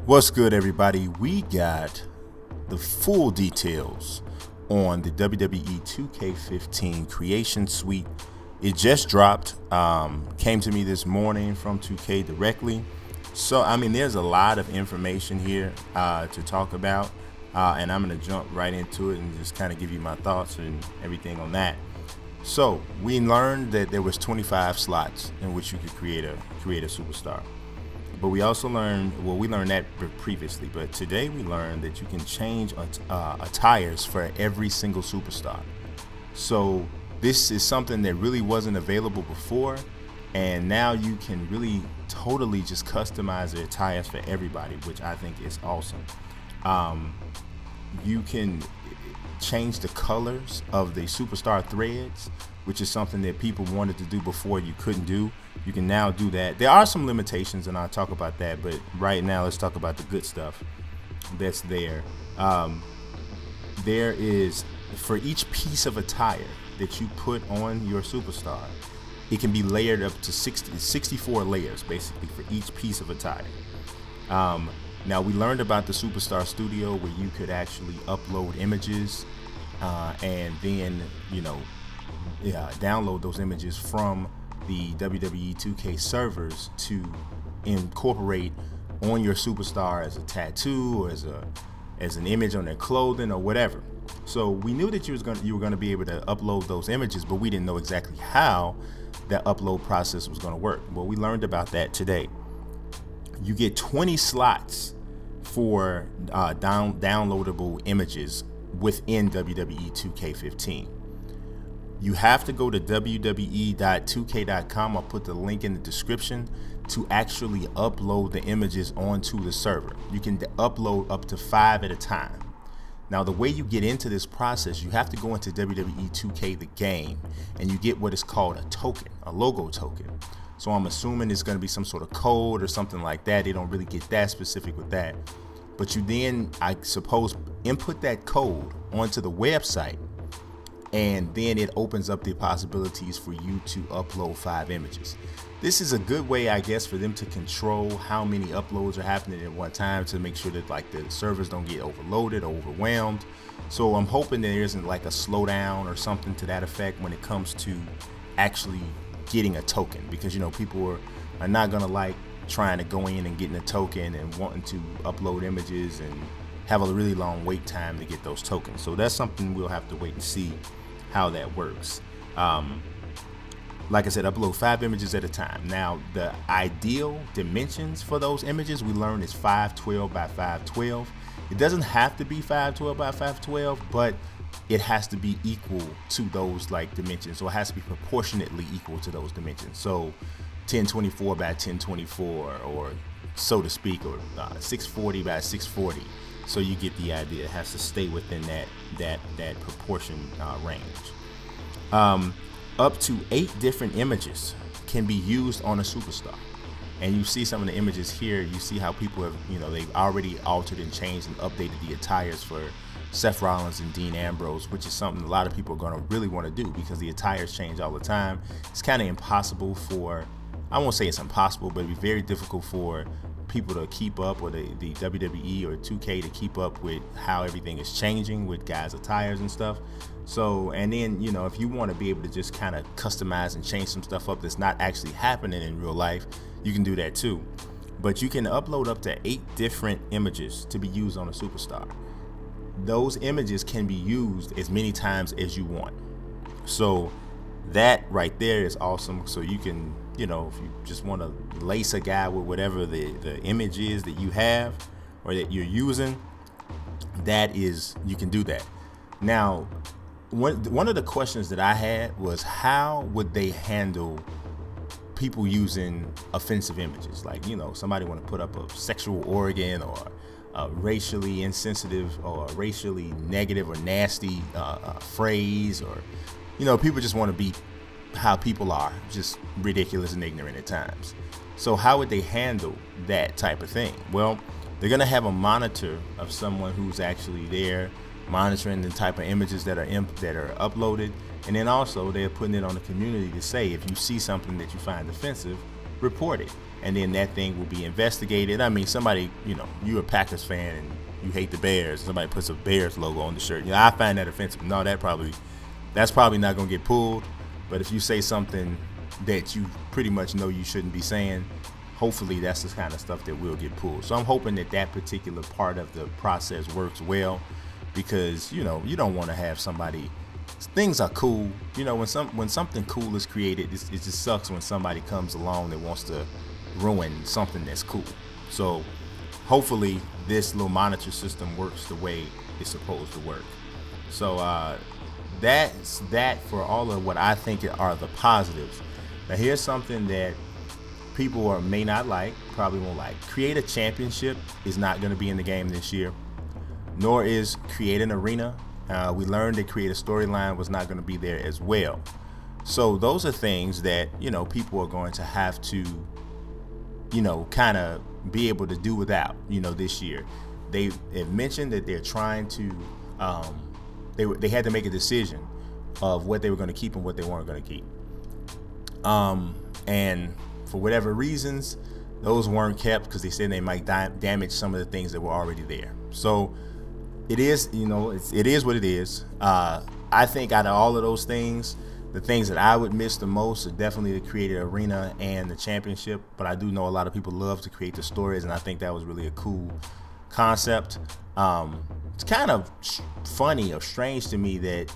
What's good, everybody? We got the full details on the WWE 2K15 Creation Suite. It just dropped. Came to me this morning from 2K directly. So, I mean, there's a lot of information here to talk about, and I'm going to jump right into it and just kind of give you my thoughts and everything on that. So, we learned that there was 25 slots in which you could create a superstar. But we also learned, well, we learned that previously, but today we learned that you can change attires for every single superstar. So this is something that really wasn't available before, and now you can really totally just customize the attires for everybody, which I think is awesome. You can change the colors of the superstar threads, which is something that people wanted to do before you couldn't do. You can now do that. There are some limitations, and I'll talk about that, but right now let's talk about the good stuff that's there. There is, for each piece of attire that you put on your superstar, it can be layered up to 64 layers basically for each piece of attire. Now, we learned about the Superstar Studio, where you could actually upload images and then, download those images from the WWE 2K servers to incorporate on your superstar as a tattoo or as an image on their clothing or whatever. So we knew that you were going to be able to upload those images, but we didn't know exactly how that upload process was going to work. Well, we learned about that today. You get 20 slots for downloadable images within WWE 2K15. You have to go to wwe.2k.com. I'll put the link in the description to actually upload the images onto the server. You can upload up to 5 at a time. Now, the way you get into this process, you have to go into WWE 2K, the game, and you get what is called a token, a logo token. So I'm assuming it's going to be some sort of code or something like that. They don't really get that specific with that. But you then, I suppose, input that code onto the website, and then it opens up the possibilities for you to upload 5 images. This is a good way, I guess, for them to control how many uploads are happening at one time, to make sure that the servers don't get overloaded or overwhelmed. So I'm hoping there isn't a slowdown or something to that effect when it comes to actually getting a token, because people are not gonna trying to go in and getting a token and wanting to upload images and have a really long wait time to get those tokens. So that's something we'll have to wait and see how that works. Like I said, upload 5 images at a time. Now, the ideal dimensions for those images we learned is 512 by 512. It doesn't have to be 512 by 512, but it has to be equal to those dimensions. So it has to be proportionately equal to those dimensions. So 1024 by 1024, or so to speak, or 640 by 640. So you get the idea. It has to stay within that proportion range. Up to 8 different images can be used on a superstar. And you see some of the images here. You see how people have, they've already altered and changed and updated the attires for Seth Rollins and Dean Ambrose, which is something a lot of people are going to really want to do, because the attires change all the time. It's kind of impossible for, I won't say it's impossible, but it'd be very difficult for people to keep up, or the WWE or 2K to keep up with how everything is changing with guys' attires and stuff. So, and then, if you want to be able to just kind of customize and change some stuff up that's not actually happening in real life, you can do that too. But you can upload up to 8 different images to be used on a superstar. Those images can be used as many times as you want. So that right there is awesome. So you can, if you just want to lace a guy with whatever the image is that you have or that you're using, you can do that. Now, one of the questions that I had was, how would they handle people using offensive images? Somebody want to put up a sexual organ, or a racially insensitive or racially negative or nasty phrase, or people just want to be how people are, just ridiculous and ignorant at times. So how would they handle that type of thing? Well, they're going to have a monitor of someone who's actually there monitoring the type of images that are uploaded, and then also they're putting it on the community to say, if you see something that you find offensive, report it, and then that thing will be investigated. I mean, somebody, you're a Packers fan and you hate the Bears, somebody puts a Bears logo on the shirt. I find that offensive. No, that's probably not going to get pulled. But if you say something that you pretty much know you shouldn't be saying, hopefully that's the kind of stuff that will get pulled. So I'm hoping that particular part of the process works well, because you don't want to have somebody. Things are cool, when something cool is created, it just sucks when somebody comes along that wants to ruin something that's cool. So hopefully this little monitor system works the way it's supposed to work. So that's that for all of what I think are the positives. Now here's something that people may not like, probably won't like. Create a championship is not going to be in the game this year, nor is create an arena. We learned that create a storyline was not going to be there as well. So those are things that people are going to have to kind of be able to do without this year. They have mentioned that they're trying to they had to make a decision of what they were going to keep and what they weren't going to keep, and for whatever reasons those weren't kept, because they said they might damage some of the things that were already there. So it is, it is what it is. I think out of all of those things, the things that I would miss the most are definitely the created arena and the championship. But I do know a lot of people love to create the stories, and I think that was really a cool concept. It's kind of funny or strange to me that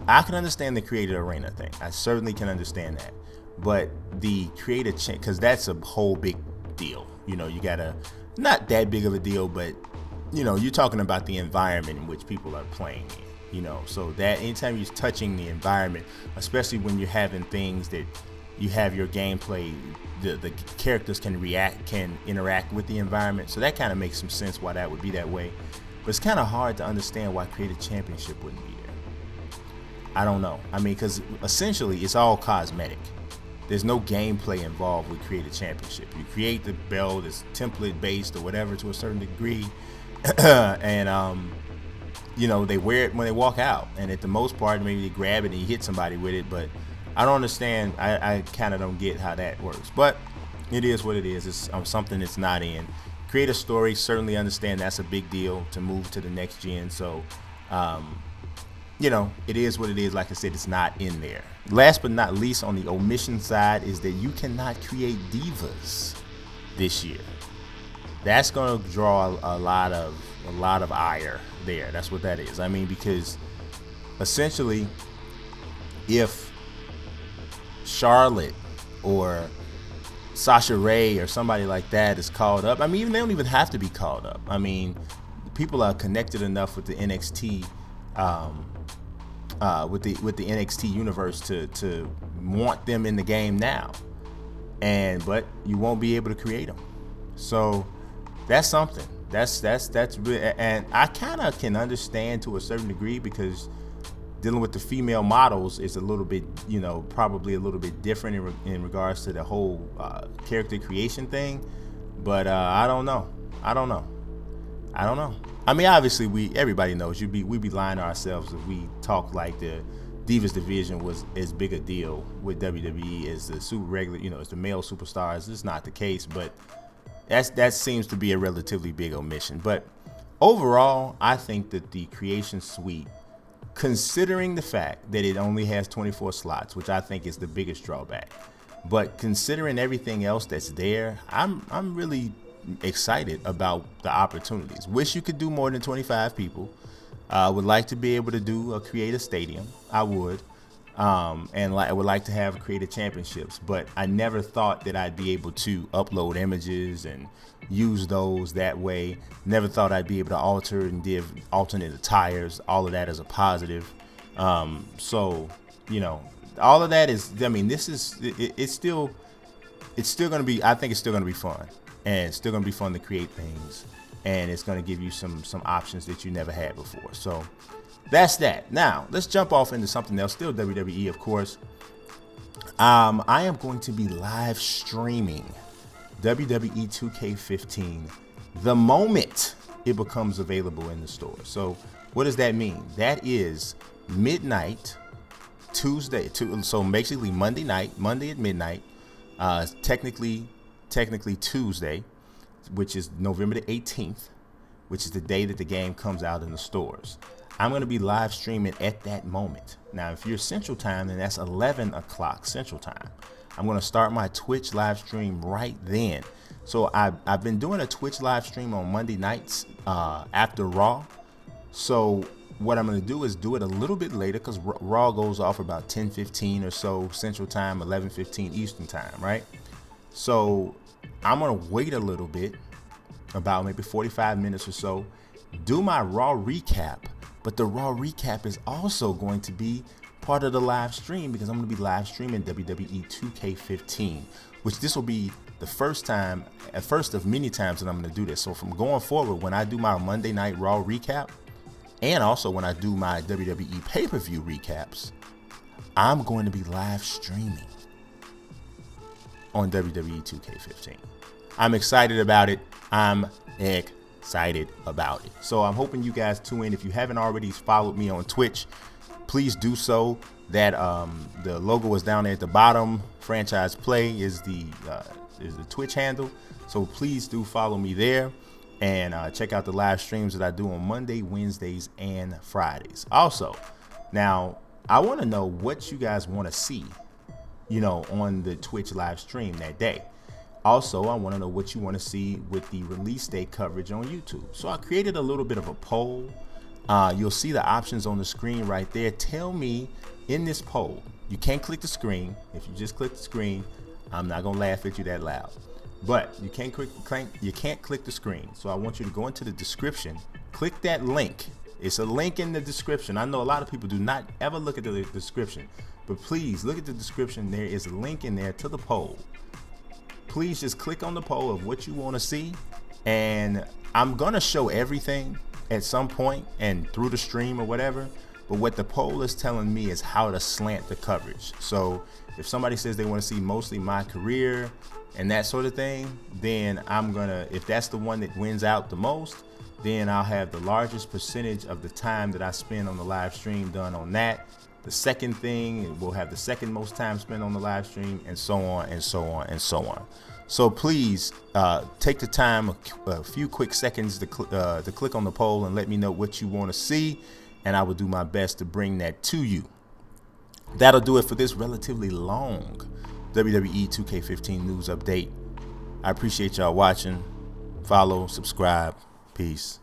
I can understand the created arena thing. I certainly can understand that. But the created because that's a whole big deal. You gotta, not that big of a deal, but you're talking about the environment in which people are playing in, so that anytime you're touching the environment, especially when you're having things that you have your gameplay, the characters can interact with the environment. So that kind of makes some sense why that would be that way. But it's kind of hard to understand why Creative Championship wouldn't be there. I don't know. I mean, because essentially it's all cosmetic. There's no gameplay involved with Creative Championship. You create the belt, it's template based or whatever to a certain degree. And they wear it when they walk out, and at the most part maybe they grab it and you hit somebody with it. But I don't understand. I kind of don't get how that works, but it is what it is. It's something that's not in. Create a story, certainly understand that's a big deal to move to the next gen. So it is what it is. Like I said, it's not in there. Last but not least, on the omission side, is that you cannot create divas this year. That's going to draw a lot of ire there. That's what that is. I mean, because essentially, if Charlotte or Sasha Ray or somebody like that is called up, I mean, they don't even have to be called up. I mean, people are connected enough with the NXT, with the NXT universe to want them in the game now, but you won't be able to create them. So that's something. That's really, and I kind of can understand to a certain degree, because dealing with the female models is a little bit, probably a little bit different in regards to the whole character creation thing. But I don't know. I mean, obviously everybody knows we'd be lying to ourselves if we talk like the Divas division was as big a deal with WWE as the super regular, as the male superstars. It's not the case, but that seems to be a relatively big omission. But overall, I think that the Creation Suite, considering the fact that it only has 24 slots, which I think is the biggest drawback, but considering everything else that's there, I'm really excited about the opportunities. Wish you could do more than 25 people. Would like to be able to create a stadium. I would. And I would like to have creative championships, but I never thought that I'd be able to upload images and use those that way. Never thought I'd be able to alter and give alternate attires. All of that is a positive. So all of that is. I mean, it's still going to be. I think it's still going to be fun, and it's still going to be fun to create things, and it's going to give you some options that you never had before. So that's that. Now, let's jump off into something else. Still WWE, of course. I am going to be live streaming WWE 2K15 the moment it becomes available in the store. So what does that mean? That is midnight, Tuesday. So basically Monday at midnight, Technically Tuesday, which is November the 18th, which is the day that the game comes out in the stores. I'm going to be live streaming at that moment. Now, if you're Central Time, then that's 11 o'clock Central Time. I'm going to start my Twitch live stream right then. So I've been doing a Twitch live stream on Monday nights after Raw. So what I'm going to do is do it a little bit later, because Raw goes off about 10:15 or so Central Time, 11:15 Eastern Time, right? So I'm going to wait a little bit, about maybe 45 minutes or so, do my Raw recap. But the Raw recap is also going to be part of the live stream, because I'm going to be live streaming WWE 2K15, which this will be the first of many times that I'm going to do this. So from going forward, when I do my Monday Night Raw recap, and also when I do my WWE pay-per-view recaps, I'm going to be live streaming on WWE 2K15. I'm excited about it. I'm excited about it. So I'm hoping you guys tune in. If you haven't already followed me on Twitch, please do so. That the logo is down there at the bottom. Franchise Play is the Twitch handle. So please do follow me there, and check out the live streams that I do on Monday, Wednesdays, and Fridays. Also, now I want to know what you guys want to see, on the Twitch live stream that day. Also, I want to know what you want to see with the release day coverage on YouTube. So I created a little bit of a poll. You'll see the options on the screen right there. Tell me in this poll. You can't click the screen. If you just click the screen, I'm not gonna laugh at you that loud. But you can't click the screen. So I want you to go into the description, click that link. It's a link in the description. I know a lot of people do not ever look at the description, but please look at the description. There is a link in there to the poll. Please just click on the poll of what you want to see, and I'm gonna show everything at some point and through the stream or whatever. But what the poll is telling me is how to slant the coverage. So if somebody says they want to see mostly my career and that sort of thing, then if that's the one that wins out the most, then I'll have the largest percentage of the time that I spend on the live stream done on that. The second thing, we'll have the second most time spent on the live stream, and so on and so on and so on. So please take the time, a few quick seconds to click on the poll and let me know what you want to see, and I will do my best to bring that to you. That'll do it for this relatively long WWE 2K15 news update. I appreciate y'all watching. Follow, subscribe. Peace.